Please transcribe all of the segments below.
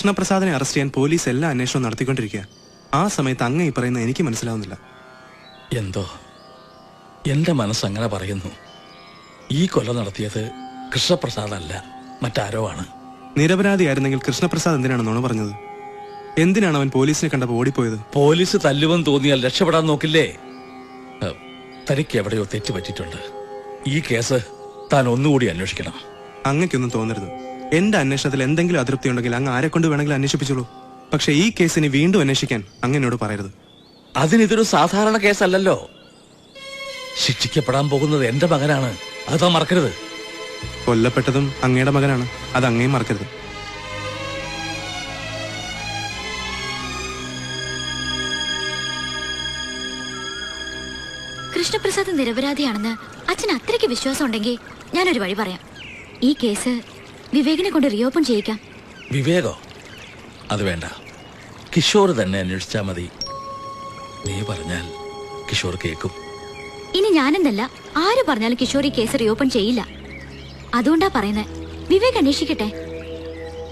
കൃഷ്ണപ്രസാദിനെ arrest ചെയ്യാൻ police എല്ലാ അന്വേഷണവും നടത്തിക്കൊണ്ടിരിക്കുക. ആ സമയത്ത് അങ്ങ് ഈ പറയുന്ന എനിക്ക് മനസ്സിലാവുന്നില്ല. എന്തോ എന്റെ മനസ്സങ്ങനെ പറയുന്നു. ഈ കൊല നടത്തിയത് കൃഷ്ണപ്രസാദ് അല്ല, മറ്റാരോ ആണ്. നിരപരാധിയായിരുന്നെങ്കിൽ കൃഷ്ണപ്രസാദ് എന്തിനാണ് നുണ പറഞ്ഞത്? എന്തിനാണ് അവൻ പോലീസിനെ കണ്ടപ്പോൾ ഓടിപ്പോയത്? പോലീസ് തല്ലുവെന്ന് തോന്നിയാൽ രക്ഷപ്പെടാൻ നോക്കില്ലേ? തനിക്ക് എവിടെയോ തെറ്റുപറ്റിയിട്ടുണ്ട്. ഈ കേസ് താൻ ഒന്നുകൂടി അന്വേഷിക്കണം. അങ്ങയ്ക്കൊന്നും തോന്നരുത്. എന്റെ അന്വേഷണത്തിൽ എന്തെങ്കിലും അതൃപ്തി ഉണ്ടെങ്കിൽ അങ്ങ് ആരെ കൊണ്ട് വേണമെങ്കിലും അന്വേഷിപ്പിച്ചോളൂ. പക്ഷെ ഈ കേസിന് വീണ്ടും അന്വേഷിക്കാൻ അങ്ങനോട് പറയരുത്. അതിനിതൊരു സാധാരണ കേസല്ലല്ലോ. ശിക്ഷിക്കപ്പെടാൻ പോകുന്നത് എന്റെ മകനാണ്, അതാ മറക്കരുത്. കൊല്ലപ്പെട്ടതും അങ്ങയുടെ മകനാണ്, അത് അങ്ങേയും മറക്കരുത്. കൃഷ്ണപ്രസാദ് നിരപരാധിയാണെന്ന് അച്ഛൻ അത്രയ്ക്ക് വിശ്വാസം ഉണ്ടെങ്കിൽ ഞാനൊരു വഴി പറയാം. ഈ കേസ് വിവേകിനെ കൊണ്ട് റീഓപ്പൺ ചെയ്യിക്കാം. വിവേകോ? അത് വേണ്ട, കിഷോർ തന്നെ അന്വേഷിച്ചാ മതി. നീ പറഞ്ഞാൽ കിഷോർ കേൾക്കും. ഇനി ഞാനെന്നല്ല, ആര് പറഞ്ഞാലും കിഷോർ ഈ കേസ് റീഓപ്പൺ ചെയ്യില്ല. അതുകൊണ്ടാ പറയുന്നത്, വിവേക് അന്വേഷിക്കട്ടെ.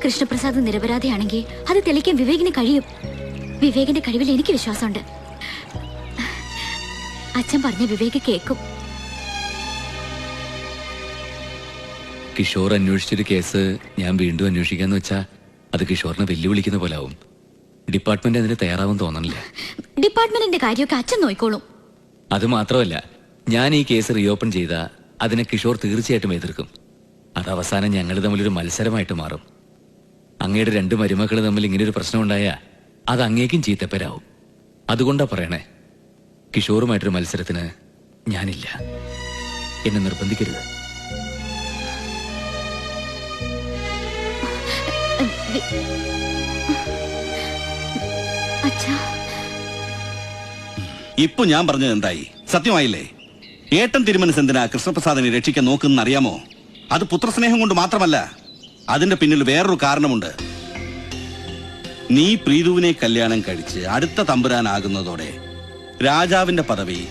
കൃഷ്ണപ്രസാദ് നിരപരാധിയാണെങ്കിൽ അത് തെളിയിക്കാൻ വിവേകിന് കഴിയും. വിവേകിന്റെ കഴിവിൽ എനിക്ക് വിശ്വാസമുണ്ട്. അച്ഛൻ പറഞ്ഞ വിവേക് കേൾക്കും. കിഷോർ അന്വേഷിച്ചൊരു കേസ് ഞാൻ വീണ്ടും അന്വേഷിക്കാന്ന് വെച്ചാ അത് കിഷോറിനെ വെല്ലുവിളിക്കുന്ന പോലെ ആവും. ഡിപ്പാർട്ട്മെന്റ് അതിന് തയ്യാറാവും തോന്നണില്ല. ഡിപ്പാർട്ട്മെന്റിന്റെ കാര്യമൊക്കെ അച്ഛൻ നോക്കിക്കോളും. അത് മാത്രമല്ല, ഞാൻ ഈ കേസ് റീഓപ്പൺ ചെയ്ത അതിനെ കിഷോർ തീർച്ചയായിട്ടും എതിർക്കും. അത് അവസാനം ഞങ്ങൾ തമ്മിലൊരു മത്സരമായിട്ട് മാറും. അങ്ങയുടെ 2 മരുമക്കൾ തമ്മിൽ ഇങ്ങനെയൊരു പ്രശ്നം ഉണ്ടായാ അത് അങ്ങേക്കും ചീത്തപ്പരാവും. അതുകൊണ്ടാ പറയണേ, കിഷോറുമായിട്ടൊരു മത്സരത്തിന് ഞാനില്ല. എന്നെ നിർബന്ധിക്കരുത്. ഇപ്പൊ ഞാൻ പറഞ്ഞത് എന്തായി? സത്യമായില്ലേ? ഏട്ടൻ തിരുമനസ് എന്തിനാ കൃഷ്ണപ്രസാദിനെ രക്ഷിക്കാൻ നോക്കുന്ന അറിയാമോ? അത് പുത്രസ്നേഹം കൊണ്ട് മാത്രമല്ല, അതിന്റെ പിന്നിൽ വേറൊരു കാരണമുണ്ട്. നീ പ്രീതുവിനെ കല്യാണം കഴിച്ച് അടുത്ത തമ്പുരാനാകുന്നതോടെ രാജാവിന്റെ പദവി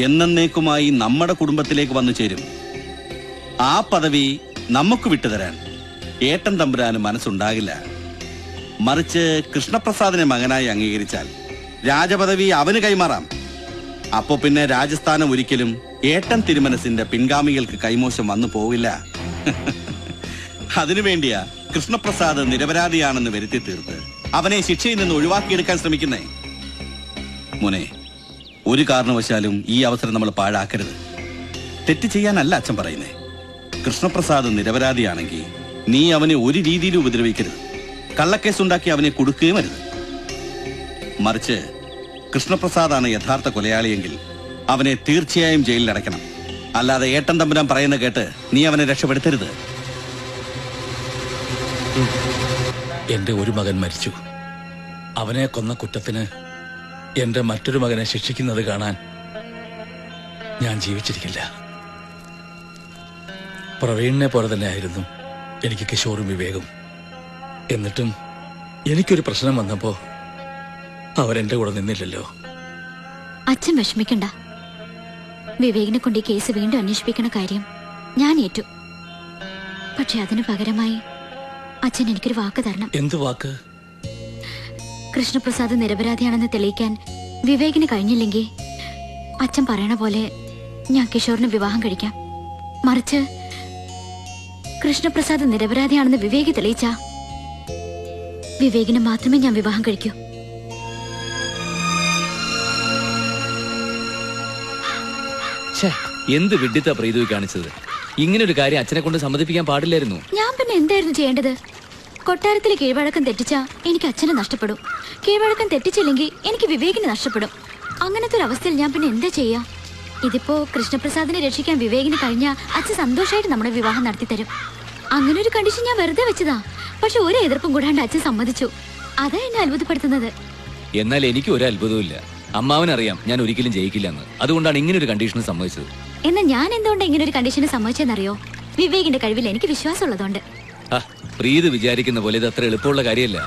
എന്നേക്കുമായി നമ്മുടെ കുടുംബത്തിലേക്ക് വന്നു ചേരും. ആ പദവി നമുക്ക് വിട്ടുതരാൻ ഏട്ടൻ തമ്പുരാന് മനസ്സുണ്ടാകില്ല. മറിച്ച് കൃഷ്ണപ്രസാദിനെ മകനായി അംഗീകരിച്ചാൽ രാജപദവി അവന് കൈമാറാം. അപ്പോ പിന്നെ രാജസ്ഥാനം ഒരിക്കലും ഏട്ടൻ തിരുമനസിന്റെ പിൻഗാമികൾക്ക് കൈമോശം വന്നു പോവില്ല. അതിനുവേണ്ടിയാ കൃഷ്ണപ്രസാദ് നിരപരാധിയാണെന്ന് വരുത്തി തീർത്ത് അവനെ ശിക്ഷയിൽ നിന്ന് ഒഴിവാക്കിയെടുക്കാൻ ശ്രമിക്കുന്നേ. മോനെ, ഒരു കാരണവശാലും ഈ അവസരം നമ്മൾ പാഴാക്കരുത്. തെറ്റ് ചെയ്യാനല്ല അച്ഛൻ പറയുന്നേ. കൃഷ്ണപ്രസാദ് നിരപരാധിയാണെങ്കിൽ നീ അവനെ ഒരു രീതിയിലും ഉപദ്രവിക്കരുത്. കള്ളക്കേസുണ്ടാക്കി അവനെ കൊടുക്കുകയും അരുത്. മറിച്ച് കൃഷ്ണപ്രസാദാണ് യഥാർത്ഥ കൊലയാളിയെങ്കിൽ അവനെ തീർച്ചയായും ജയിലിൽ അടയ്ക്കണം. അല്ലാതെ ഏട്ടൻ തമ്പുരാൻ പറയുന്ന കേട്ട് നീ അവനെ രക്ഷപ്പെടുത്തരുത്. എന്റെ ഒരു മകൻ മരിച്ചു. അവനെ കൊന്ന കുറ്റത്തിന് എന്റെ മറ്റൊരു മകനെ ശിക്ഷിക്കുന്നത് കാണാൻ ഞാൻ ജീവിച്ചിരിക്കില്ല. പ്രവീണിനെ പോലെ തന്നെ ആയിരുന്നു എനിക്ക് കിഷോറും വിവേകും. എന്നിട്ടും എനിക്കൊരു പ്രശ്നം വന്നപ്പോ അവരെന്റെ കൂടെ നിന്നില്ലല്ലോ. അച്ഛൻ വിഷമിക്കണ്ട. വിവേകിനെ കൊണ്ട് ഈ കേസ് വീണ്ടും അന്വേഷിപ്പിക്കണ കാര്യം ഞാൻ ഏറ്റു. പക്ഷെ അതിനു പകരമായി അച്ഛൻ എനിക്കൊരു വാക്ക് തരണം. എന്ത് വാക്ക്? കൃഷ്ണപ്രസാദ് നിരപരാധിയാണെന്ന് തെളിയിക്കാൻ വിവേകിന് കഴിഞ്ഞില്ലെങ്കിൽ അച്ഛൻ പറയണ പോലെ ഞാൻ കിഷോറിന് വിവാഹം കഴിക്കാം. മറിച്ച് കൃഷ്ണപ്രസാദ് നിരപരാധിയാണെന്ന് വിവേക് തെളിയിച്ച വിവേകിന് മാത്രമേ ഞാൻ വിവാഹം കഴിക്കൂ. എന്ത് വിഡ്ഢിത്താ പ്രീതു കാണിച്ചത്? ഇങ്ങനെ ഒരു കാര്യം അച്ഛനെ കൊണ്ട് സമ്മതിപ്പിക്കാൻ പാടില്ലായിരുന്നു. ഞാൻ പിന്നെ എന്തായിരുന്നു ചെയ്യേണ്ടത്? കൊട്ടാരത്തിലെ കീഴ്വഴക്കം തെറ്റിച്ചാ എനിക്ക് അച്ഛനെ നഷ്ടപ്പെടും. കീഴ്വഴക്കം തെറ്റിച്ചില്ലെങ്കിൽ എനിക്ക് വിവേകിനെ നഷ്ടപ്പെടും. അങ്ങനത്തെ ഒരു അവസ്ഥയിൽ ഞാൻ പിന്നെ എന്താ ചെയ്യാ? ഇതിപ്പോ കൃഷ്ണപ്രസാദിനെ രക്ഷിക്കാൻ വിവേകിന് കഴിഞ്ഞ അച്ഛൻ സന്തോഷമായിട്ട് നമ്മുടെ വിവാഹം നടത്തി തരും. അങ്ങനെ ഒരു കണ്ടീഷൻ ഞാൻ വെറുതെ വെച്ചതാ. പക്ഷെ ഒരു എതിർപ്പും കൂടാണ്ട് അച്ഛൻ സമ്മതിച്ചു. അതാ എന്നെ അത്ഭുതപ്പെടുത്തുന്നത്. എന്നാൽ എനിക്ക് ഒരു അത്ഭുതവും. അമ്മാവനറിയാം ഞാൻ ഒരിക്കലും ജയിക്കില്ലെന്ന്. അതുകൊണ്ടാണ് ഇങ്ങനെ ഒരു കണ്ടീഷന് സമ്മതിച്ചത്. എന്നാൽ ഞാൻ എന്തുകൊണ്ട് ഇങ്ങനെ ഒരു കണ്ടീഷന് സമ്മതിച്ചെന്നറിയോ? വിവേകിന്റെ കഴിവിൽ എനിക്ക് വിശ്വാസമുള്ളതുകൊണ്ട്. പ്രീത് വിചാരിക്കുന്ന പോലെ ഇത് അത്ര എളുപ്പമുള്ള കാര്യമല്ല.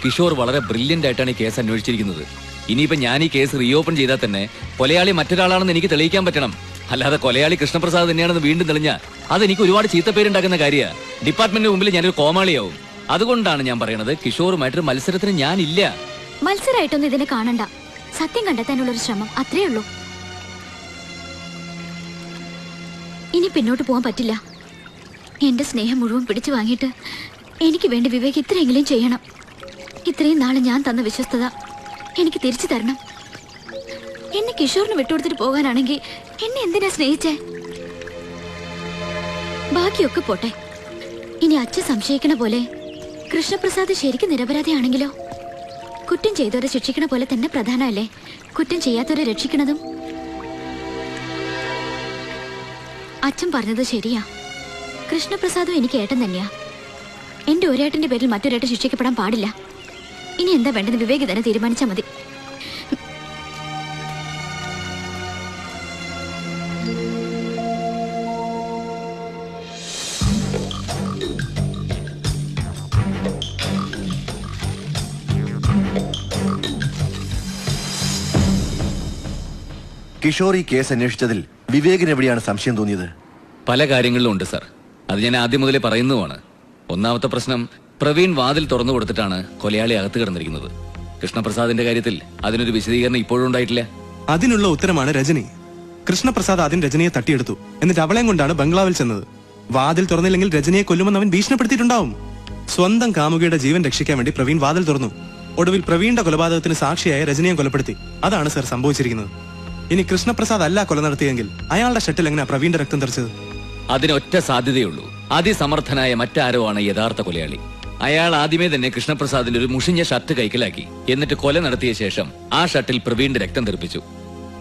കിഷോർ വളരെ ബ്രില്യന്റ് ആയിട്ടാണ് ഈ കേസ് അന്വേഷിച്ചിരിക്കുന്നത്. ഇനിയിപ്പോ ഞാൻ ഈ കേസ് റീഓപ്പൺ ചെയ്താൽ തന്നെ കൊലയാളി മറ്റൊരാളാണെന്ന് എനിക്ക് തെളിയിക്കാൻ പറ്റണം. അല്ലാതെ കൊലയാളി കൃഷ്ണപ്രസാദ് തന്നെയാണെന്ന് വീണ്ടും തെളിഞ്ഞാൽ അതെനിക്ക് ഒരുപാട് ചീത്തപ്പേരുണ്ടാക്കുന്ന കാര്യമാണ്. ഡിപ്പാർട്ട്മെന്റിന് മുമ്പിൽ ഞാനൊരു കോമാളിയാവും. അതുകൊണ്ടാണ് ഞാൻ പറയണത് കിഷോറുമായിട്ടൊരു മത്സരത്തിന് ഞാനില്ല. മത്സരമായിട്ടൊന്നും ഇതിനെ കാണണ്ട. സത്യം കണ്ടെത്താനുള്ള ഒരു ശ്രമം അത്രേ ഉള്ളൂ. ഇനി പിന്നോട്ട് പോകാൻ പറ്റില്ല. എന്റെ സ്നേഹം മുഴുവൻ പിടിച്ചു വാങ്ങിയിട്ട് എനിക്ക് വേണ്ടി വിവേക് ഇത്രയെങ്കിലും ചെയ്യണം. ഇത്രയും നാളെ ഞാൻ തന്ന വിശ്വസ്തത എനിക്ക് തിരിച്ചു തരണം. എന്നെ കിഷോറിന് വിട്ടുകൊടുത്തിട്ട് പോകാനാണെങ്കിൽ എന്നെ എന്തിനാ സ്നേഹിച്ചേ? ബാക്കിയൊക്കെ പോട്ടെ. ഇനി അച്ഛൻ സംശയിക്കണ പോലെ കൃഷ്ണപ്രസാദ് ശരിക്കും നിരപരാധിയാണെങ്കിലോ? കുറ്റം ചെയ്തവരെ ശിക്ഷിക്കണ പോലെ തന്നെ പ്രധാനമല്ലേ കുറ്റം ചെയ്യാത്തവരെ രക്ഷിക്കണതും? അച്ഛൻ പറഞ്ഞത് ശരിയാ. കൃഷ്ണപ്രസാദും എനിക്ക് ഏട്ടൻ തന്നെയാ. എന്റെ ഒരേട്ടന്റെ പേരിൽ മറ്റൊരേട്ടൻ ശിക്ഷിക്കപ്പെടാൻ പാടില്ല. ഇനി എന്താ വേണ്ടത് വിവേക് തന്നെ തീരുമാനിച്ചാൽ മതി. കിഷോർ ഈ കേസ് അന്വേഷിച്ചതിൽ വിവേകിന് എവിടെയാണ് സംശയം തോന്നിയത്? പല കാര്യങ്ങളിലും ഉണ്ട് സാർ. അത് ഞാൻ ആദ്യം മുതലേ പറയുന്നതുമാണ്. ഒന്നാമത്തെ പ്രശ്നം, പ്രവീൺ വാതിൽ തുറന്നു കൊടുത്തിട്ടാണ് കൊലയാളി അകത്ത് കിടന്നിരിക്കുന്നത്. കൃഷ്ണപ്രസാദിന്റെ കാര്യത്തിൽ അതിനൊരു വിശദീകരണം ഇപ്പോഴും ഉണ്ടായിട്ടില്ല. അതിനുള്ള ഉത്തരമാണ് രജനി. കൃഷ്ണപ്രസാദ് ആദ്യം രജനിയെ തട്ടിയെടുത്തു. എന്നിട്ട് അവളെയും കൊണ്ടാണ് ബംഗ്ലാവിൽ ചെന്നത്. വാതിൽ തുറന്നില്ലെങ്കിൽ രജനിയെ കൊല്ലുമെന്ന് അവൻ ഭീഷണിപ്പെടുത്തിയിട്ടുണ്ടാവും. സ്വന്തം കാമുകിയുടെ ജീവൻ രക്ഷിക്കാൻ വേണ്ടി പ്രവീൺ വാതിൽ തുറന്നു. ഒടുവിൽ പ്രവീണിന്റെ കൊലപാതകത്തിന് സാക്ഷിയായ രജനിയെ കൊലപ്പെടുത്തി. അതാണ് സർ സംഭവിച്ചിരിക്കുന്നത്. ഇനി കൃഷ്ണപ്രസാദ് അല്ല കൊല നടത്തിയെങ്കിൽ അയാളുടെ ഷട്ടിൽ എങ്ങനെയാ പ്രവീണിന്റെ രക്തം തെറിച്ചത്? അതിനൊറ്റ സാധ്യതയുള്ളൂ. അതിസമർത്ഥനായ മറ്റാരോ ആണ് യഥാർത്ഥ കൊലയാളി. അയാൾ ആദ്യമേ തന്നെ കൃഷ്ണപ്രസാദിന്റെ ഒരു മുഷിഞ്ഞ ഷർട്ട് കൈക്കലാക്കി. എന്നിട്ട് കൊല നടത്തിയ ശേഷം ആ ഷർട്ടിൽ പ്രവീണിന്റെ രക്തം തെറിപ്പിച്ചു.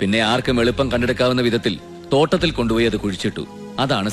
പിന്നെ ആർക്കും എളുപ്പം കണ്ടെടുക്കാവുന്ന വിധത്തിൽ തോട്ടത്തിൽ കൊണ്ടുപോയി അത് കുഴിച്ചിട്ടു. അതാണ്